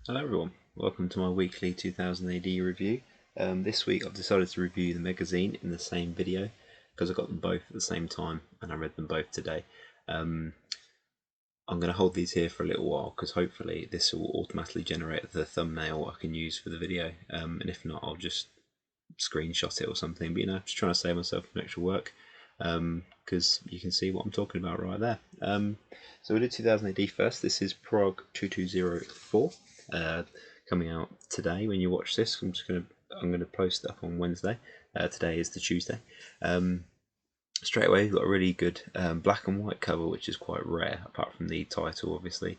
Hello everyone, welcome to my weekly 2000 AD review. This week I've decided to review the magazine in the same video because I got them both at the same time and I read them both today. I'm going to hold these here for a little while because hopefully this will automatically generate the thumbnail I can use for the video, and if not I'll just screenshot it or something, but just trying to save myself some extra work because you can see what I'm talking about right there. So we did 2000 AD first. This is Prog 2204. Coming out today when you watch this. I'm gonna post it up on Wednesday. Today is the Tuesday. Straight away, we've got a really good black and white cover, which is quite rare, apart from the title, obviously,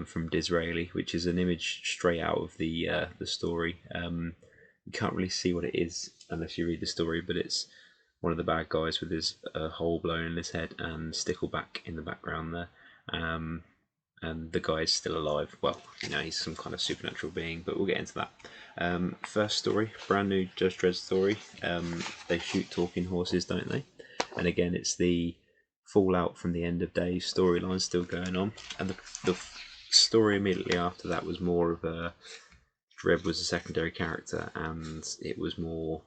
from Disraeli, which is an image straight out of the story. You can't really see what it is unless you read the story, but it's one of the bad guys with his hole blown in his head and Stickleback in the background there. And the guy is still alive. Well, he's some kind of supernatural being, but we'll get into that. First story, brand new Judge Dredd story. They shoot talking horses, don't they? And again, it's the fallout from the end of days storyline still going on. And the story immediately after that was more of a Dredd was a secondary character, and it was more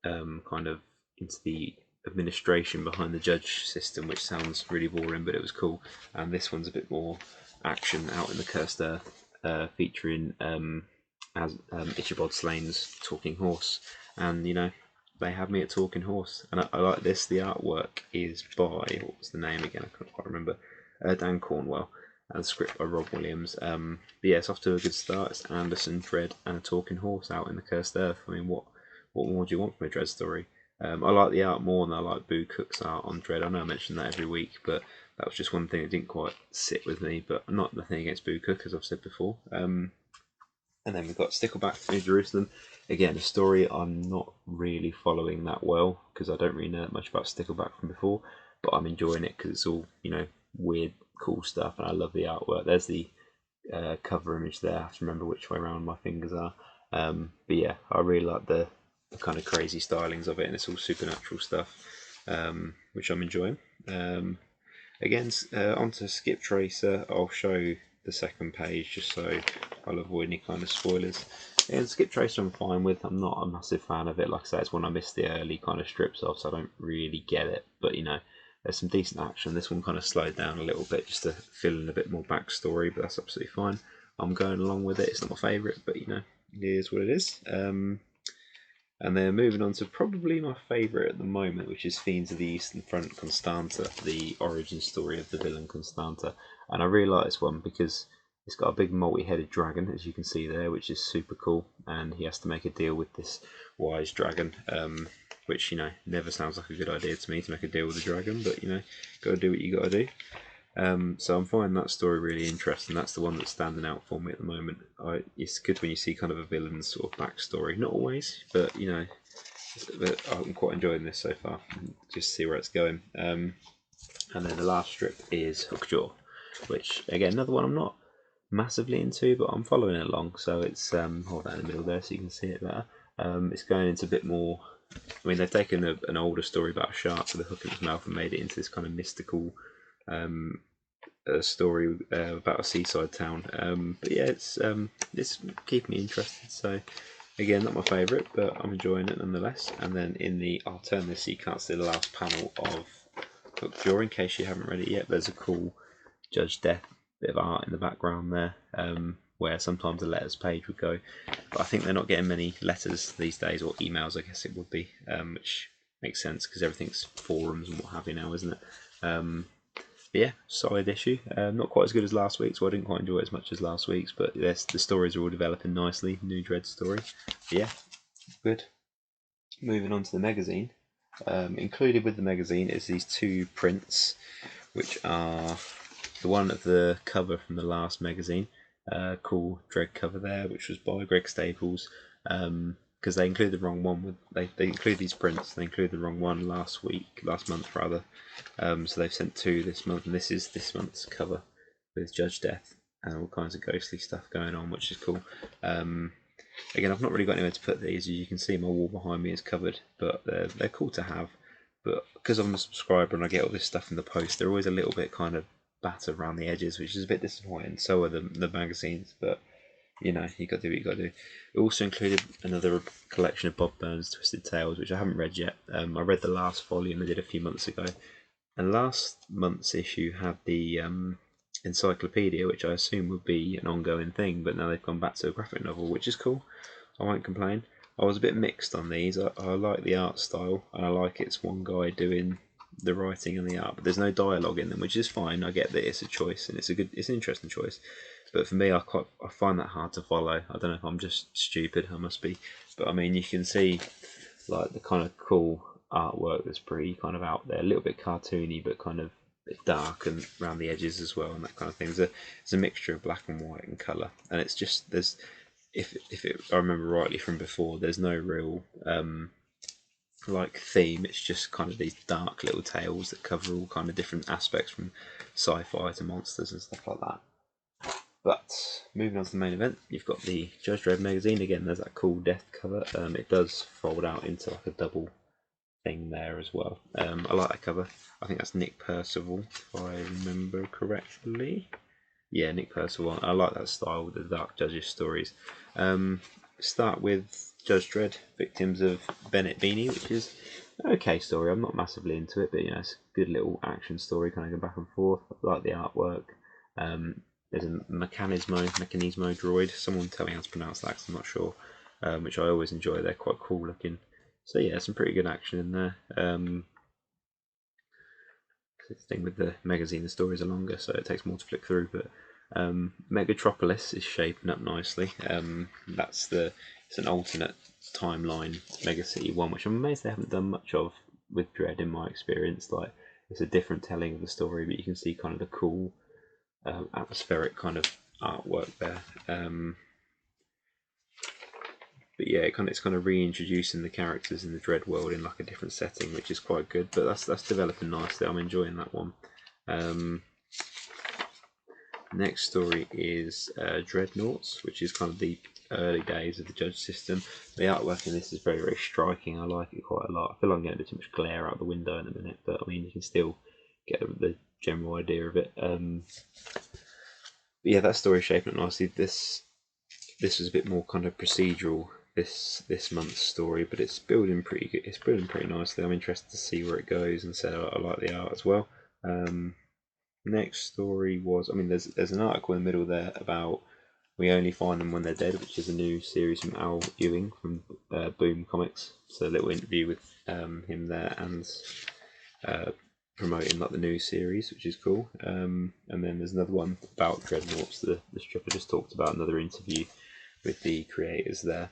kind of into the administration behind the judge system, which sounds really boring, but it was cool. And this one's a bit more action out in the Cursed Earth, featuring as Ichabod Slane's talking horse, and they have me at talking horse, and I like this. The artwork is by, what was the name again? I can't quite remember. Dan Cornwell, and the script by Rob Williams. But yeah, it's off to a good start. It's Anderson, Dredd, and a talking horse out in the Cursed Earth. I mean, what more do you want from a Dredd story? I like the art more than I like Boo Cook's art on Dredd. I know I mention that every week, but that was just one thing that didn't quite sit with me. But not the thing against Boo Cook, as I've said before. And then we've got Stickleback, New Jerusalem. Again, a story I'm not really following that well because I don't really know that much about Stickleback from before, but I'm enjoying it because it's all weird, cool stuff, and I love the artwork. There's the cover image there. I have to remember which way around my fingers are. But yeah, I really like the kind of crazy stylings of it, and it's all supernatural stuff, which I'm enjoying. Again, onto Skip Tracer. I'll show the second page just so I'll avoid any kind of spoilers. And Skip Tracer I'm fine with. I'm not a massive fan of it. Like I say, it's one I missed the early kind of strips of, so I don't really get it. But there's some decent action. This one kind of slowed down a little bit just to fill in a bit more backstory, but that's absolutely fine. I'm going along with it. It's not my favourite, but it is what it is. And then moving on to probably my favourite at the moment, which is Fiends of the Eastern Front, Constanta, the origin story of the villain Constanta. And I really like this one because it's got a big multi-headed dragon, as you can see there, which is super cool. And he has to make a deal with this wise dragon, which, never sounds like a good idea to me to make a deal with a dragon, but, got to do what you got to do. So I'm finding that story really interesting. That's the one that's standing out for me at the moment. It's good when you see kind of a villain's sort of backstory. Not always, but I'm quite enjoying this so far. Just see where it's going. And then the last strip is Hookjaw, which again another one I'm not massively into, but I'm following it along. So it's hold that in the middle there so you can see it better. It's going into a bit more. I mean, they've taken an older story about a shark with a hook in its mouth and made it into this kind of mystical a story about a seaside town. But yeah, it's keeping me interested. So again, not my favourite, but I'm enjoying it nonetheless. And then I'll turn this so you can't see the last panel of Hookjaw in case you haven't read it yet. There's a cool Judge Death bit of art in the background there, where sometimes the letters page would go. But I think they're not getting many letters these days, or emails I guess it would be, which makes sense because everything's forums and what have you now, isn't it? But yeah, solid issue. Not quite as good as last week's, so I didn't quite enjoy it as much as last week's, but yes, the stories are all developing nicely. New Dredd story. But yeah, good. Moving on to the magazine. Included with the magazine is these two prints, which are the one of the cover from the last magazine. Cool Dredd cover there, which was by Greg Staples. Because they include the wrong one. They include these prints. They include the wrong one last month rather. So they've sent two this month, and this is this month's cover with Judge Death and all kinds of ghostly stuff going on, which is cool. Again, I've not really got anywhere to put these. As you can see, my wall behind me is covered, but they're cool to have. But because I'm a subscriber and I get all this stuff in the post, they're always a little bit kind of battered around the edges, which is a bit disappointing. So are the magazines, but you know, you got to do what you got to do. It also included another collection of Bob Burns' Twisted Tales, which I haven't read yet. I read the last volume I did a few months ago, and last month's issue had the encyclopedia, which I assume would be an ongoing thing, but now they've gone back to a graphic novel, which is cool. I won't complain. I was a bit mixed on these. I like the art style, and I like it's one guy doing the writing and the art, but there's no dialogue in them, which is fine. I get that it's a choice, and it's an interesting choice. But for me, I find that hard to follow. I don't know if I'm just stupid. I must be. But I mean, you can see like the kind of cool artwork that's pretty kind of out there, a little bit cartoony, but kind of a bit dark and around the edges as well, and that kind of thing. It's a mixture of black and white and colour, and it's just there's if I remember rightly from before, there's no real like theme. It's just kind of these dark little tales that cover all kind of different aspects from sci-fi to monsters and stuff like that. But moving on to the main event, you've got the Judge Dredd Megazine. Again, there's that cool death cover. It does fold out into like a double thing there as well. I like that cover. I think that's Nick Percival, if I remember correctly. Yeah, Nick Percival. I like that style with the Dark Judges stories. Start with Judge Dredd, Victims of Bennett Beanie, which is an okay story. I'm not massively into it, but you know, it's a good little action story, kind of go back and forth. I like the artwork. There's a Mechanismo droid. Someone tell me how to pronounce that, 'cause I'm not sure. Which I always enjoy. They're quite cool looking. So yeah, some pretty good action in there. The thing with the magazine, the stories are longer, so it takes more to flick through. But Megatropolis is shaping up nicely. It's an alternate timeline Mega City one, which I'm amazed they haven't done much of with Dredd in my experience. Like it's a different telling of the story, but you can see kind of the cool atmospheric kind of artwork there. But yeah, it's kind of reintroducing the characters in the Dredd world in like a different setting, which is quite good. But that's developing nicely. I'm enjoying that one. Next story is Dreadnoughts, which is kind of the early days of the Judge system. The artwork in this is very, very striking. I like it quite a lot. I feel like I'm getting a bit too much glare out the window in a minute, but I mean, you can still get the general idea of it. But yeah, that story shaping up nicely. This was a bit more kind of procedural this month's story, but it's building pretty good. It's building pretty nicely. I'm interested to see where it goes, and so I like the art as well. Next story was, I mean, there's an article in the middle there about We Only Find Them When They're Dead, which is a new series from Al Ewing from Boom Comics. So a little interview with him there, and promoting like the new series, which is cool. And then there's another one about Dreadnoughts, the strip I just talked about, another interview with the creators there.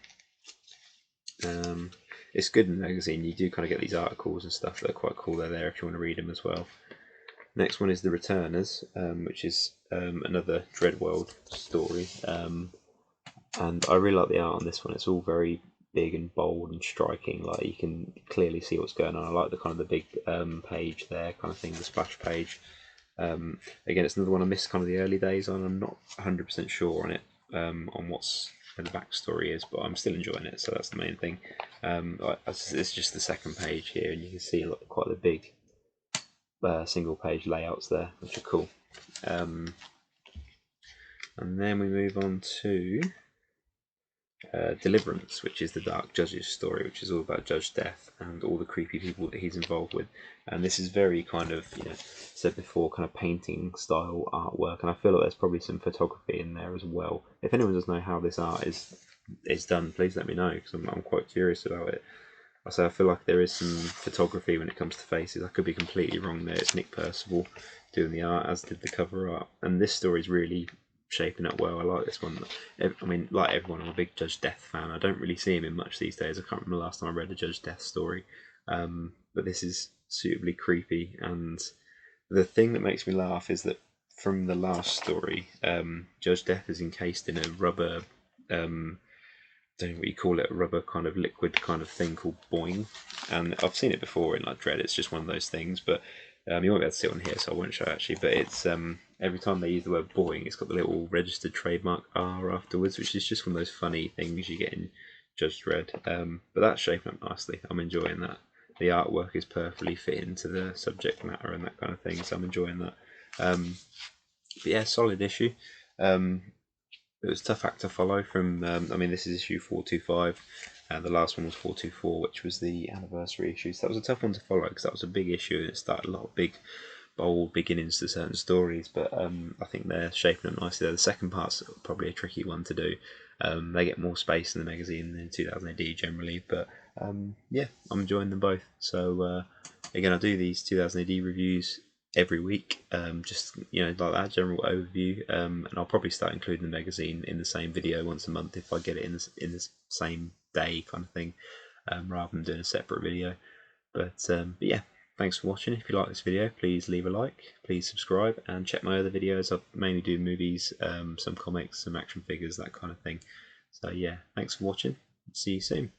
It's good in the magazine. You do kind of get these articles and stuff that are quite cool. They're there if you want to read them as well. Next one is The Returners, which is another Dredd World story. And I really like the art on this one. It's all very big and bold and striking. Like you can clearly see what's going on. I like the kind of the big page there, kind of thing, the splash page. Again, it's another one I missed kind of the early days on. I'm not 100% sure on it, on what's the backstory is, but I'm still enjoying it, so that's the main thing. It's just the second page here, and you can see quite the big single page layouts there, which are cool. And then we move on to Deliverance, which is the Dark Judge's story, which is all about Judge Death and all the creepy people that he's involved with. And this is very kind of, you know, said before, kind of painting style artwork, and I feel like there's probably some photography in there as well. If anyone does know how this art is done, please let me know, because I'm quite curious about it. I feel like there is some photography when it comes to faces. I could be completely wrong there. It's Nick Percival doing the art, as did the cover art. And this story is really shaping up well. I like this one. I mean, like everyone, I'm a big Judge Death fan. I don't really see him in much these days. I can't remember the last time I read a Judge Death story. But this is suitably creepy. And the thing that makes me laugh is that from the last story, Judge Death is encased in a rubber... don't know what you call it, a rubber kind of liquid kind of thing called Boing. And I've seen it before in like Dredd. It's just one of those things, but you won't be able to see it on here, so I won't show it actually. But it's every time they use the word Boing, it's got the little registered trademark R afterwards, which is just one of those funny things you get in Judge Dredd. But that's shaping up nicely. I'm enjoying that. The artwork is perfectly fit into the subject matter and that kind of thing, so I'm enjoying that. But yeah, solid issue. It was a tough act to follow from, I mean, this is issue 425, the last one was 424, which was the anniversary issue, so that was a tough one to follow because that was a big issue and it started a lot of big, bold beginnings to certain stories, but I think they're shaping up nicely there. The second part's probably a tricky one to do. They get more space in the magazine than 2000 AD generally, but yeah, I'm enjoying them both. So again, I do these 2000 AD reviews every week, just like that general overview, and I'll probably start including the magazine in the same video once a month if I get it in the same day kind of thing, rather than doing a separate video. But yeah, thanks for watching. If you like this video, please leave a like, please subscribe, and check my other videos. I mainly do movies, some comics, some action figures, that kind of thing. So yeah, thanks for watching. See you soon.